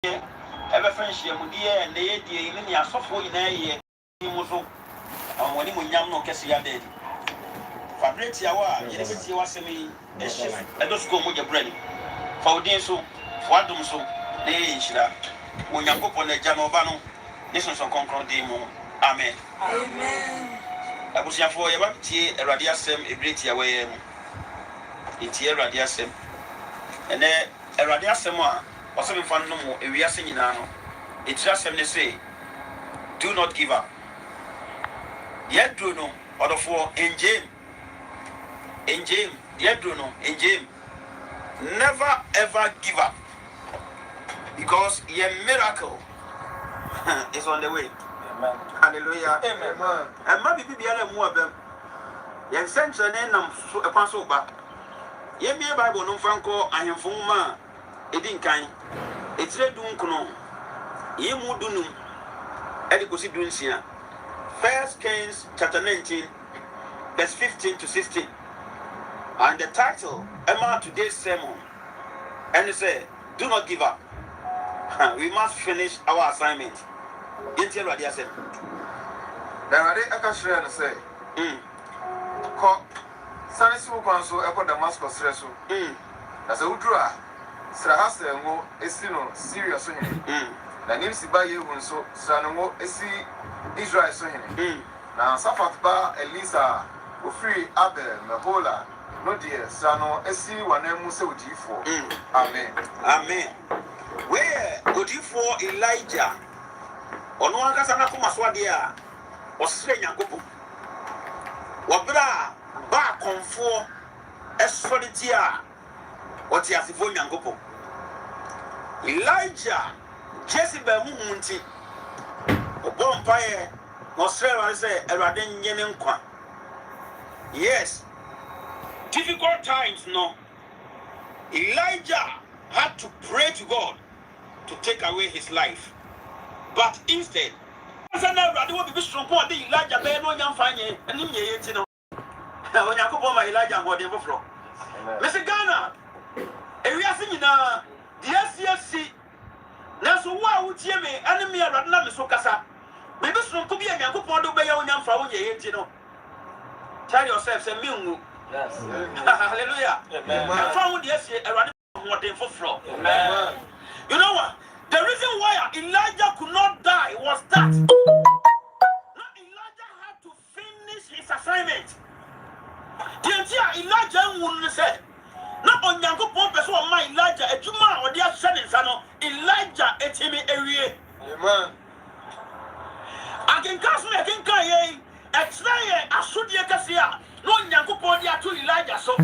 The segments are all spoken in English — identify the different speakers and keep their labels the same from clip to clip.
Speaker 1: ever finish your mudia and the idea in your software in a year. And when you young no cassia dead. Fabricia, you was me a chef, and those go with your bread. For so, for them so, they shall. When you go on the Janobano, this is a concrete demo. Amen. Amen. I was here for a tea, a radiasem, a great away. It's here radiasem. And then a radiasem or something fun no more. We are singing now. It's just them they say, do not give up. Yet, Bruno, or the four in James. In James, yet, Bruno, in James. Never ever give up. Because your miracle is on the way. Amen. Hallelujah. Amen. And maybe be able to move them. You send your name a pass over. You may Bible no Franco and him for ma. It didn't kind. It's red dunkuno. You mood dunum. Edicosi dunsia. 1 Kings chapter 19, verse 15 to 16. And the title, Emma today's sermon. And it said, do not give up. We must finish our assignment. You tell what they said.
Speaker 2: Then I can share and say, Sunny Sukanso, Echo Damascus Resu. As a Udra, Srahasa and Wo, Esino, serious. The name Sibayu, so Sanamo, Esi, Israel Sohini. Now, Safatba, Elisa, Ufri, Abel, Mahola, no dear, Sano, Esi, Wanemu, for. Amen. Amen.
Speaker 1: Where would you for Elijah? On one Casanacuma Swadia or Slenya Gopu? Wabra, Ba Confor, Esfoditia, or Tiasifonia Gopu. Elijah, Jezebel Munti, or Bompire, Australia, say, a Raden Yenenkwa. Yes, difficult times, no. Elijah had to pray to God to take away his life. But instead, Elijah bear no young fine and in the when I go my Elijah whatever from Mr. Ghana, a we are singing the SCSC. Now, so why would you me enemy at Radna Sokasa? Maybe some could be a young couple to be a young for you know. Tell yourself, a meal. Hallelujah. I found yes, a radical whatever from. You know what? The reason why Elijah could not die was that now Elijah had to finish his assignment. The entire Elijah wouldn't say, not on Yanko Pompes or my Elijah, a Juma or their son Elijah et him area. Amen. I can cast me, I can carry a try a should you cassia, no Yanko Pondia to Elijah. So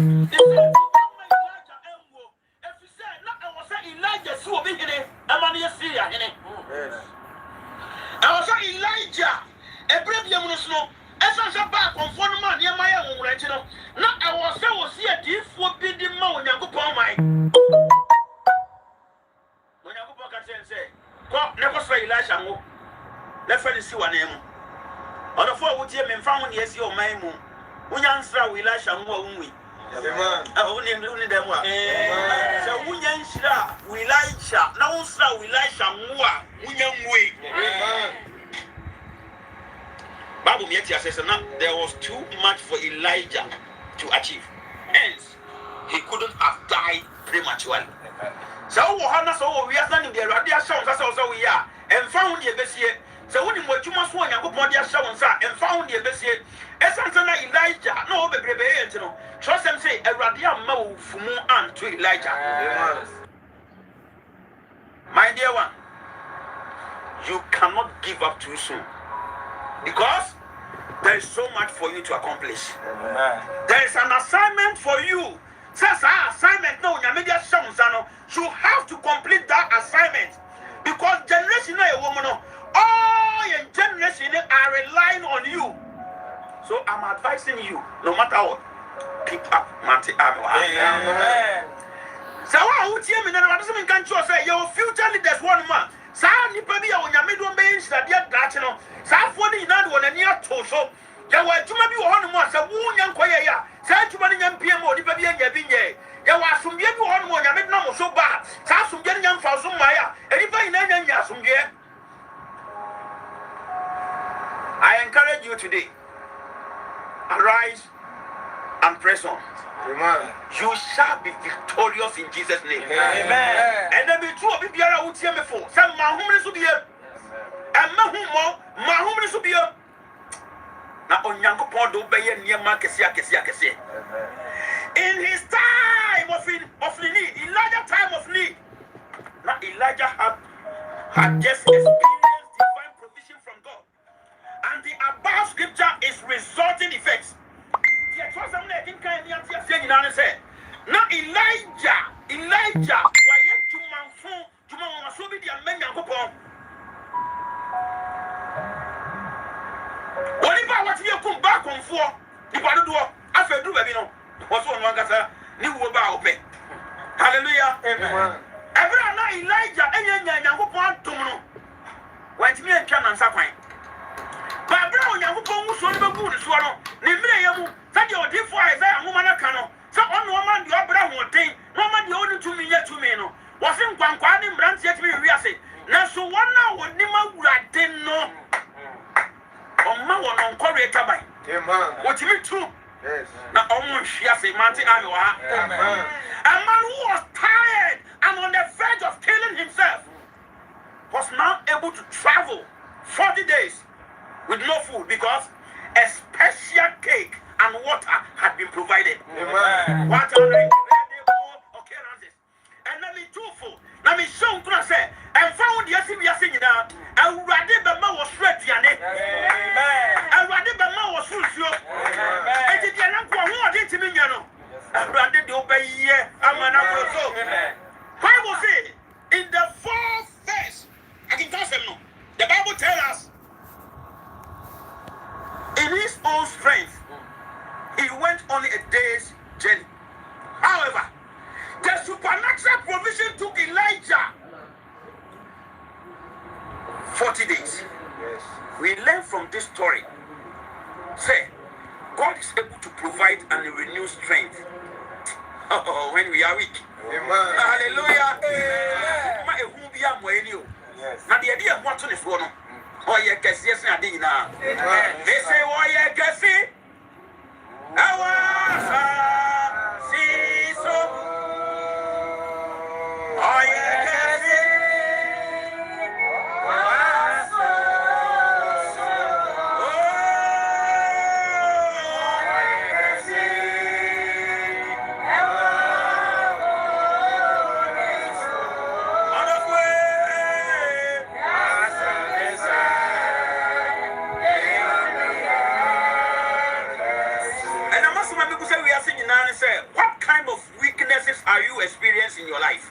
Speaker 1: Elijah so big in it, a man is Syria in it. I was Elijah, a brave young snow, as I said back on one man near my own regional. Not I was so see a deep for big mountain and go upon my. When I go back and say, never say Elijah, let's see one name. On the four would you have found yes, your my moon. When you answer Elijah, won't we? Only them one. So we Elijah, now so Elijah more, we young way. Bible says there was too much for Elijah to achieve. Hence, he couldn't have died prematurely. So Hannah, so we are standing there, radiation, that's also we are, and found the best year. So when you were too much one, you put their show and found the best year. Elijah, no, baby, you know. Trust them say a radiant move from and to Elijah. My dear one, you cannot give up too soon because there is so much for you to accomplish. There is an assignment for you. Says our assignment no, you have to complete that assignment because generation a woman, all your generation are relying on you. So I'm advising you, no matter what, pick up Monty Amen. So I would hear me now. What does it mean? Can't you say your future leaders one man? Sa ni pedi ya onya me do be nshira dia dache no. Sa afo ni na do na ni ato so. Ya wa adwuma bi wo ho no mo asa wo nya nkoye ya. Sa adwuma ni nya mpie mo di pa bi nya bi nye. Ya wa asomdie bi wo ho no mo nya me na mo so ba. Sa asomdie nya mfa so ma ya. Eri ba today. Arise and press on.
Speaker 2: Amen.
Speaker 1: You shall be victorious in Jesus' name.
Speaker 3: Amen.
Speaker 1: And then be true of Biara would hear me for some Mahumres will be here. And Mahumres will be here. Now on Yanko Pondo Bayer near Markesia. In his time of need, Elijah time of need. Now Elijah had just experienced divine provision from God. And the above scripture is resulting effects. Now Elijah, why you so be the men Yankopon. What you come back on for? The Paduo, after do baby no. What's on one gasa, new about me. Hallelujah.
Speaker 2: Amen.
Speaker 1: Every night Elijah, and Yankopon Tomono. Went me and Canon Sapine. But Brown Yankopon was so good as well. Nimre, that you're different, a woman a canoe. So on woman, you are brown one thing, no man, you only 2 million to me. Wasn't Quanquan branch yet me reassay. Now, so 1 hour, Nima didn't know. On my one on Korea Tabai.
Speaker 2: Amen.
Speaker 1: What you mean true?
Speaker 2: Yes.
Speaker 1: Now, almost she has a mountain.
Speaker 2: Amen.
Speaker 1: A man who was tired and on the verge of killing himself was now able to travel 40 days with no food because a special cake and water had been provided.
Speaker 2: Amen.
Speaker 1: What are incredible occurrences. And let me truthful. Let me show you say and found the SCB singing out. And Raddy Bama was sweaty and and Raddy Bama was full. And the young one who did to me, you know. And Raddy do obey ye. I'm an apple. Bible said in the 4th verse, I can tell them no. The Bible tells us in his own strength, he went only a day's journey. However, the supernatural provision took Elijah 40 days.
Speaker 2: Yes.
Speaker 1: We learn from this story. Say, God is able to provide and renew strength when we are weak.
Speaker 2: Amen.
Speaker 1: Hallelujah.
Speaker 2: Yes.
Speaker 1: Now the idea of what's on the phone. Oh, yeah, guess yes, I did now. They say, oh, yeah, guess it. See so. Oh, yeah, guess it. What kind of weaknesses are you experiencing in your life?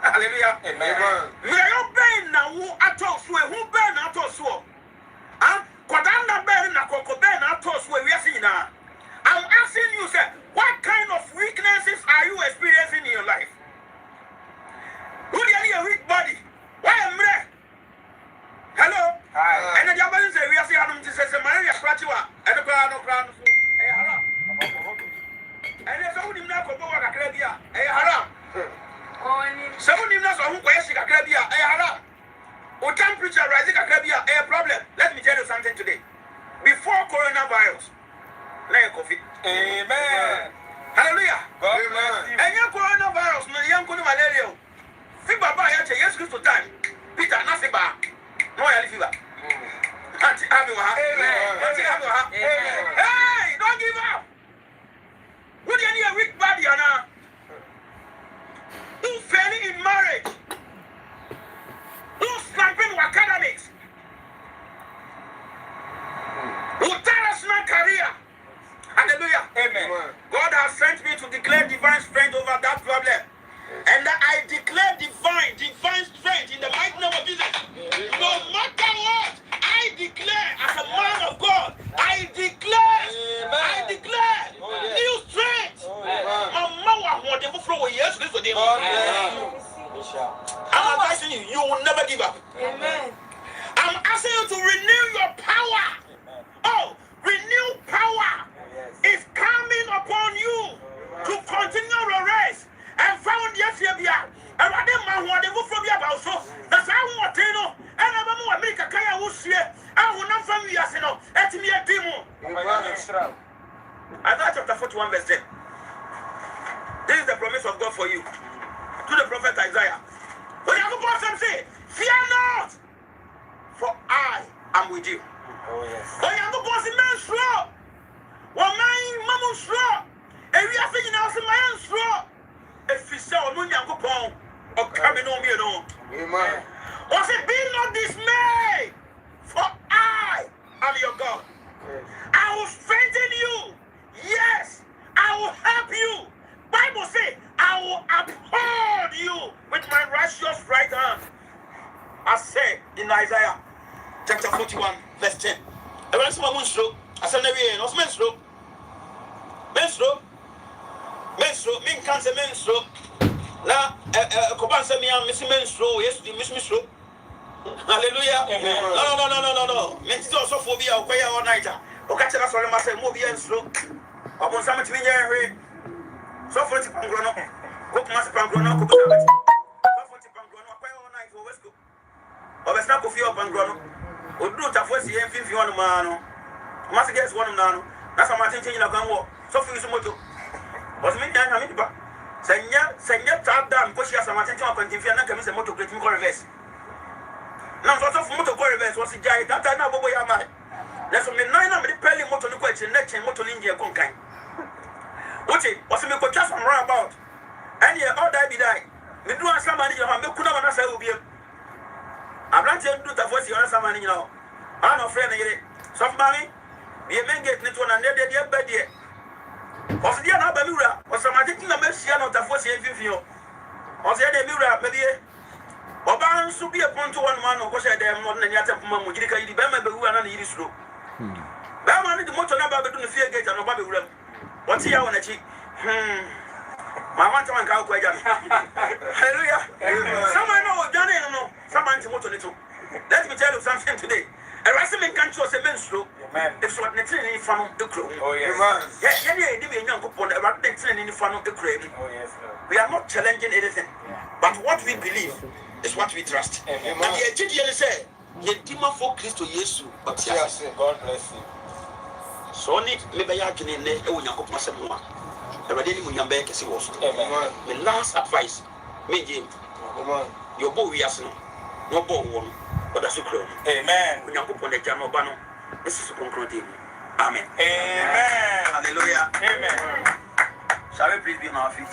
Speaker 1: Hallelujah.
Speaker 2: Amen.
Speaker 1: We are not being now who at all so who burn at all so. Kodanda burn na koko burn at all so we are seeing now. I'm asking you, sir, what kind of weaknesses are you experiencing in your life? Who are you a weak body? Why am I? Hello?
Speaker 2: Hi.
Speaker 1: And the Japanese say we are seeing them to say Maria Scratchua and the crown. And there's only not a Caribbean, a haram. Someone in us who wears a Caribbean, a haram. Or temperature rising a Caribbean, a problem. Let me tell you something today. Before coronavirus, like coffee. Amen. Hallelujah.
Speaker 2: Amen.
Speaker 1: And your coronavirus, no young malaria. Fever by yes, to time. Peter, nothing back. No, fever. Hey, don't give up. Would you need a weak body or not? Who's failing in marriage? Who's slumping with academics? Who's terrorist career? Hallelujah. Amen. God has sent me to declare divine strength over that problem. And I declare divine strength in the mighty name of Jesus. No matter what, I declare as a man of God, I declare new strength. I'm advising you, you will never give up.
Speaker 3: Amen.
Speaker 1: I'm asking you to renew your power. Oh, renew power is coming upon you to continue your race. And found yes, and I didn't mind what they will from you about so. That's how I want to know. And I'm going to make a kaya who's here. I will not from you, you know. Let me chapter 41 verse 10. This is the promise of God for you. To the prophet Isaiah. When you go say, fear not, for I am with you.
Speaker 3: Oh yes.
Speaker 1: When you go say, man slow. When my slow. And we are saying now, say man slow. If you say, no, you go pong. Or coming on me, you know.
Speaker 2: Amen.
Speaker 1: Or say, be not dismayed, for I am your God. I will strengthen you. Yes, I will help you. Bible say, I will uphold you with my righteous right hand. I said in Isaiah chapter 41, verse 10. I said, menstro, min cancer menstro. Na kobanse mi am missing menstro, yes, the miss menstro. Hallelujah. No. Menstro also phobia or all night. Okacha na sorry myself, mo be menstro. Upon some to be here. So for the pangrono, cook mass pangrono, cook so for the pangrono, all night for West. Or the snap of your pangrono. Or do it for the M51 man. Must guess one man. That's a Martin in a gun war. So for his motor. Was me down a minute. Senya tap down, push us a Martin to continue and come in motor great reverse. Now, sort of motor reverse was a giant that I know what I might. That's from the 900 pelly motor to question next and motor in India conkai. What it was a milk just from roundabout. And yeah, all die be die. The do somebody you have no could have say will be a brand new do the voice you are somebody you know. I'm no friend. Some money, be a man get net one and they're bed yet. Was the other Bamura, or some taking a mercy out of the voice in Vivio. Was the other Mura, maybe or balance to be upon to one man or was there more than Yata Mamma, you can remember who are on the issue. Bama the motor number between the fear gate and the Bobby Ram. What's here on a cheek? My one time go quite. Hallelujah. Someone know Johnny, no, someone to motor little. Let me tell you something today. A wrestling country was a menstrual. It's what the training from the crew.
Speaker 3: Oh yes.
Speaker 1: Yeah, young couple about the training from the crew.
Speaker 3: Oh yes.
Speaker 1: We are not challenging anything, but what we believe is what we trust. And the Egyptian say, "Ye demon for Christo Yesu." But yes,
Speaker 3: God bless you.
Speaker 1: So need maybe I can name a young couple myself. The ready when young back as he was. My last advice, me Jim. Your boy we are no boy one. But that's a crow. Amen. When you put on the Jamo Bano, this is a concrete. Amen. Amen. Hallelujah. Amen. Shall we please be on our feet?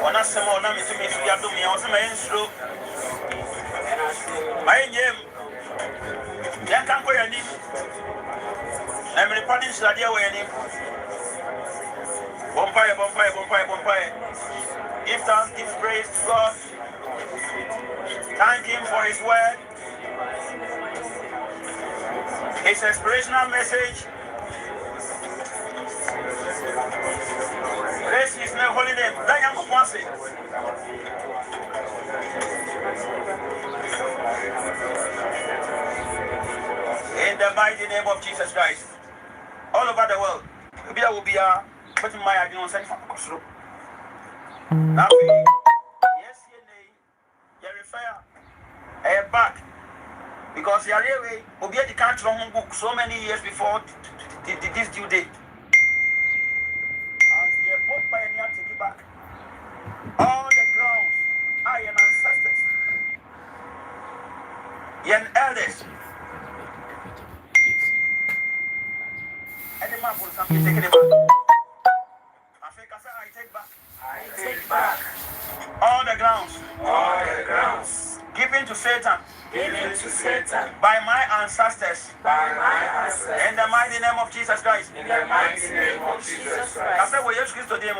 Speaker 1: When I say more, I'm to me, I do me, I was a man slow. My name, Yan can't go any. I'm in the punish that you're wearing. Bonfire. Give thanks, give praise to God. Thank him for his word, his inspirational message. Praise his name, holy name. That young once. In the mighty name of Jesus Christ, all over the world, will be a putting my idea on send from Kosro. Now, yes, you refer back because you are really will be at the country on book so many years before this due date. And you both by any take it back. All the grounds are your ancestors, your elders. Any man will something taking it back. I think I take back. I take back all the grounds given to Satan. By my ancestors. In the mighty name of Jesus Christ. I said, we Jesus Christ today.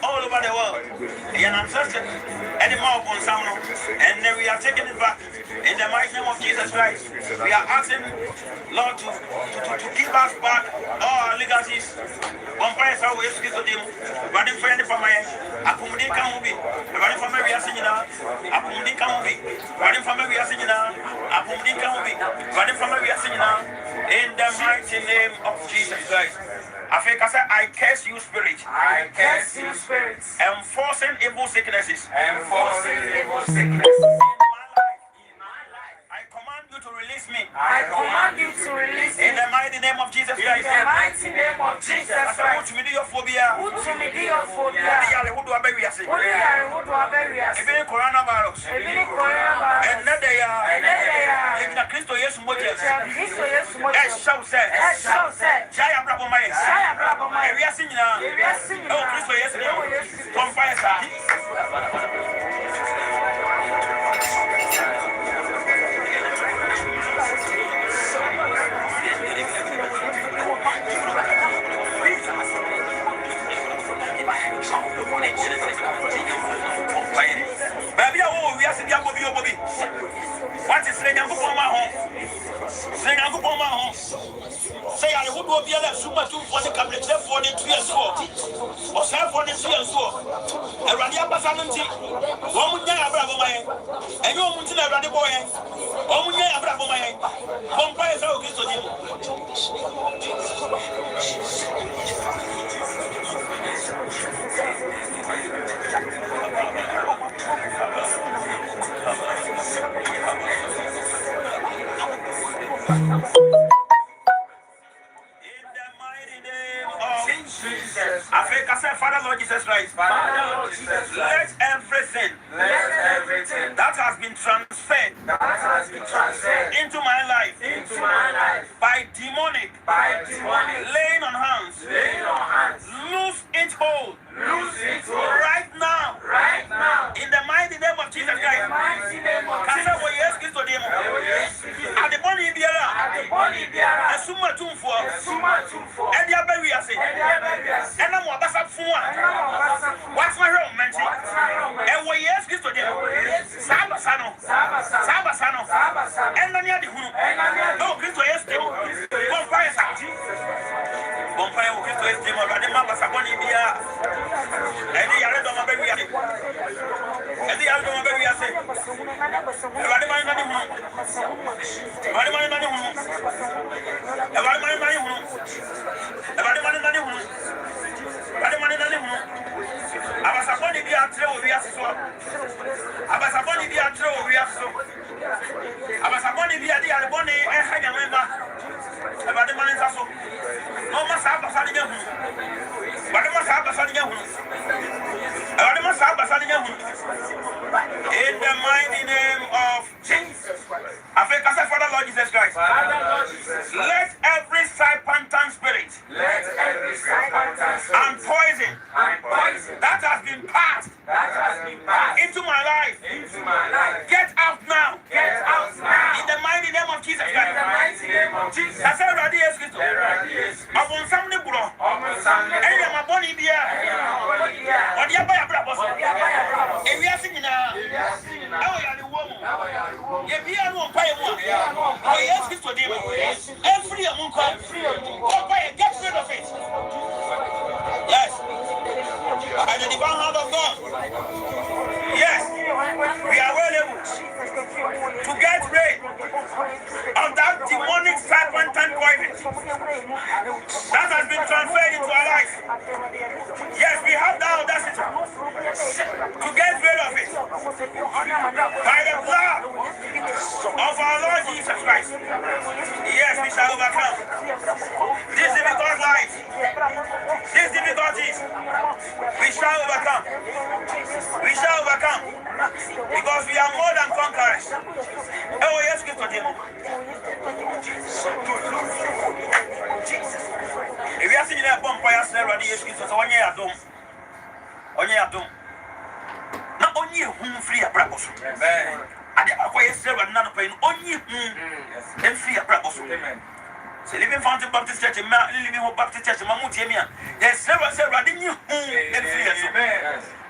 Speaker 1: All over the world, and then we are taking it back in the mighty name of Jesus Christ. We are asking Lord to give us back all our legacies. Vampires are always to them. Running for any family, Akumudi Kamubi, running for Mary Asina, Akumudi Kamubi, running for Mary Asina, Akumudi Kamubi, running for Mary Asina, in the mighty name of Jesus Christ. I curse you, spirit.
Speaker 3: I curse you, spirits.
Speaker 1: Enforcing evil sicknesses.
Speaker 3: Enforcing evil sickness.
Speaker 1: In my life. I command you to release me.
Speaker 3: I command you to release me.
Speaker 1: In the mighty name of Jesus Christ.
Speaker 3: In the mighty name of Jesus Christ.
Speaker 1: Put me your phobia.
Speaker 3: Put me your phobia. Who do I bury us?
Speaker 1: Even coronavirus. And let they are. In the Christ Jesus Moses. Shall say. Jaya Bravo Maya. We are singing now. Oh, Christ Jesus. Come fire. Baby, we are singing Bobby. What is saying? I'm going home. Saying I'm going home. Say I would be a super two for the cabinet for the 3 years or 7 for the 3 years. A Radia Basanti, Womunya Bravo May, and you want to never the boy, Womunya Bravo May, Pompey Father Lord Jesus Christ, let everything that has been transferred into my life by demonic laying on hands, lose its hold right now in the mighty name of Jesus Christ. At the body Biara, a summa tumfo, and the Aberias, and I'm what what's my room, Manti? And we ask you to do Sabasano, atrɛ wɔ wiase so abasabɔne bi atrɛ wɔ wiase so abasabɔne bi ade yarebɔne ɛha nyame ma Awurade ma ne nsa so na ɔma saa abasa no nyɛ hunu Awurade ma saa abasa no nyɛ hunu Awurade ma saa abasa no nyɛ hunu in the mighty name of Jesus Africa say Father Lord Jesus Christ let every serpentine spirit and poison that has been passed into my life get out now in the mighty name of Jesus Christ I say Awurade Yesu Kristo ɔbonsam ne borɔ ɛyɛ ma bɔne bia ɔde aba yɛ abrabɔ so ewiase nyinaa ɛwɔ yɛarewo mu yɛbia no ɔmpa yɛ mu a ɔyɛ Yesu Kristo din mu ɛfiri yɛ mu nkɔ ɔmpa yɛ get rid of it yes by the divine hand of God yes we are well able to get rid of that demonic serpentine poison that has been transferred into our life. Yes, we have that audacity to get rid of it by the blood of our Lord Jesus Christ. Yes, we shall overcome this difficult life, these difficulties. We shall overcome. We shall overcome because we are more than conquerors. Oh yes, give to him. If you are seeing a bomb fire, sir, ready, yes, give to one year at home. 1 year at home. Not only whom free a brabos. And the acquire serve another pain, only whom free a brabos. So living Fountain Baptist Church, living Hope Baptist Church, Mamutimia. There's several riding you and free.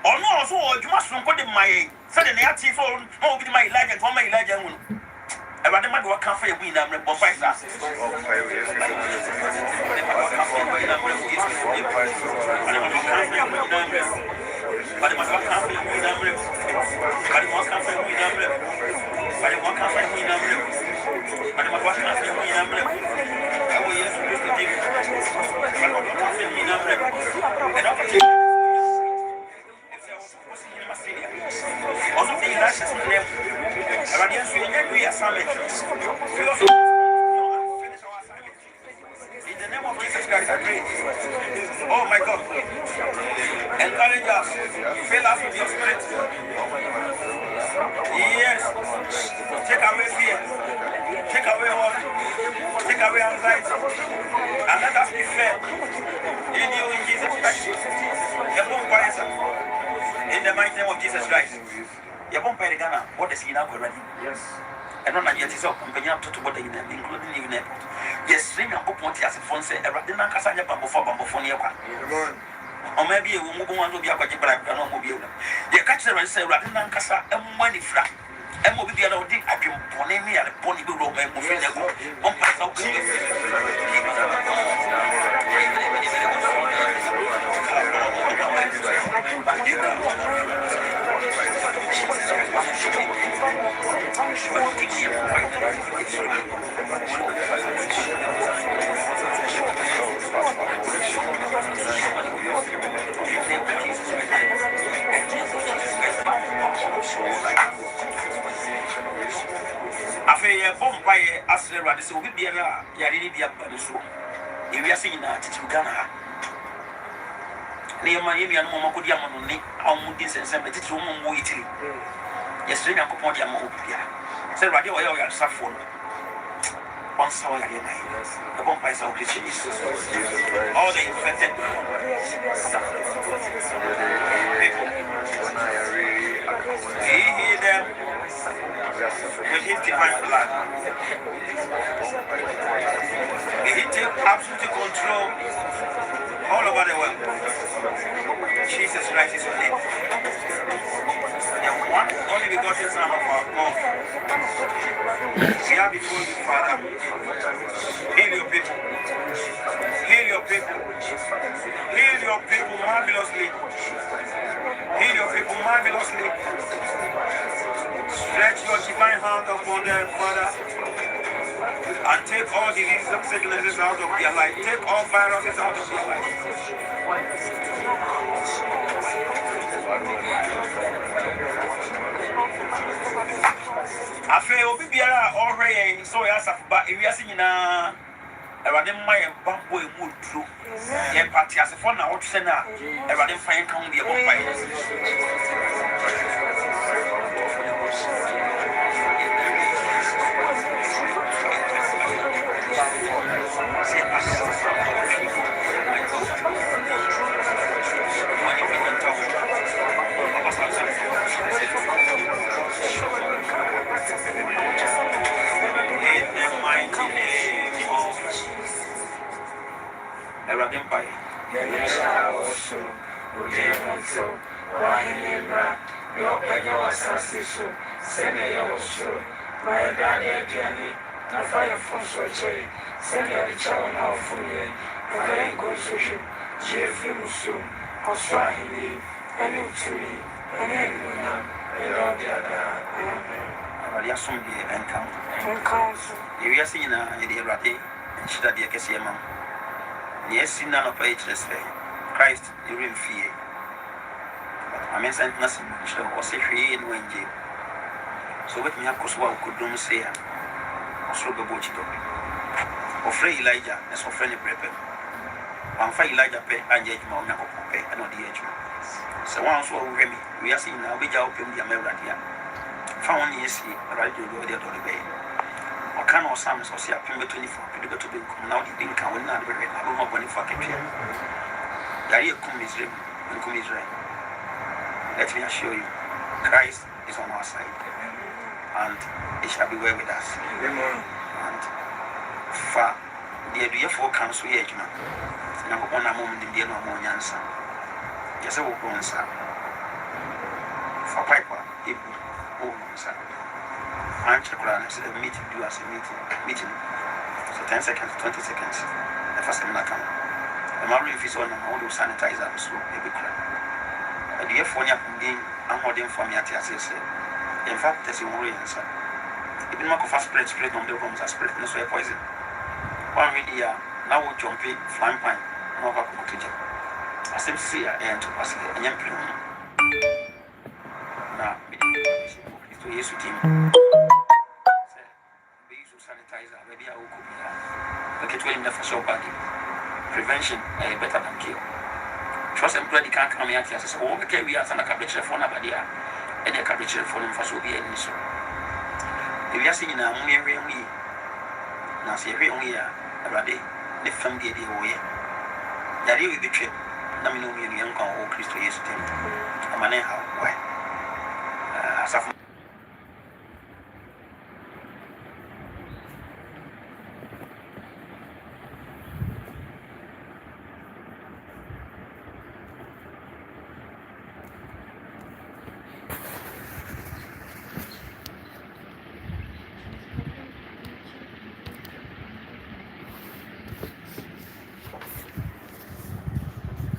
Speaker 1: Or no, so you must put in my sudden active for my legend for my legend. I rather not work cafe win and report in the name of Jesus Christ, I pray. Oh my God. Encourage us. Fill us with your spirit. Yes. Take away fear. Take away worry. Take away anxiety. And let us be fair. In you, in Jesus Christ. In the mighty name of Jesus Christ. You're going to Ghana. What is he now already? Yes. I don't know yet is up company up to what they including even airport. Yes, ring up what he has phone say, Radina Casanya Bambophone. Or maybe a woman to be a black and mobile. The catcher and say Radina Casa and money flat. And will be the other thing I can pony me at a pony room and move in the one pass out. After Bombay, as the Radis will be a Yaribia Balusu. If we are seeing that, it's Ghana. Near Miami and Momakudiamoni, Almudis and Semetic woman waiting. Yes, ring up upon Yamopia. Say Radio and Saffron. Once hour again, the Bombays of Jesus. All the infected people. He hear them with his divine blood. He take absolute control all over the world. Jesus Christ is your name. The one only begotten Son of our God. We are before you, Father. Heal your people. Heal your people. Heal your people marvelously. Heal your people marvelously. Stretch your divine hand upon them, Father. And take all diseases and sicknesses out of their life. Take all viruses out of their life. Afei obi biara ɔhwɛ yɛn so yɛ asafo ewiase nyinaa Awurade mma yɛn bambɔ emu duro yɛn pati asefo na wɔtwe na Awurade mfa yɛn ka ho deɛ bɔ mpa yɛn Awurade mpa yɛn Awurade asomdwe ɛnka ho ewiase nyinaa yɛde Awurade nhyiradeɛ kɛseɛ ma wo Yes, none of HSA. Christ, you will fear. I mean, sent nothing, or say, in Wendy. So, what me have Koswa could do say, or so the Bochito. Or Frey Elijah, as for friendly prepper. I'm Frey Elijah pay and yet Mount pay and not the edge. So, once or Remy, we are seeing now, we are open the American. Found yes, right to go there to the bay. Can or some so see a pin 24 to be now the income will not be ready. I don't know when you fuck it. There come Israel and come Israel. Let me assure you, Christ is on our side and it shall be well with us. And for the idea for council age, man, now on a moment in the no more answer. Yes, I will go answer for Piper, if we answer. Answer said the meeting do as a meeting. So 10 seconds, 20 seconds. The first time I come. The marriage is on all those sanitizer so a bit cry. The F1 being unholding for me at the said. In fact, there's a worry answer. Even Marco fast spread on the rooms are spread no so poison. One media now will jump in, flying pine, no back to kitchen. I seem to see and to pass a young people. Now, to use team. Sanitizer, maybe I will cook it. Will never show body. Prevention better than cure. Trust and bloody can't come here. So, okay, we are on a cabbage phone about there. And a cabbage phone for so be any so. If you are seeing a mere we now see every only already the family way. That you will be trip. Namino young or Christo yesterday. A man, why?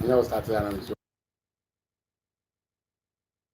Speaker 4: You know, start to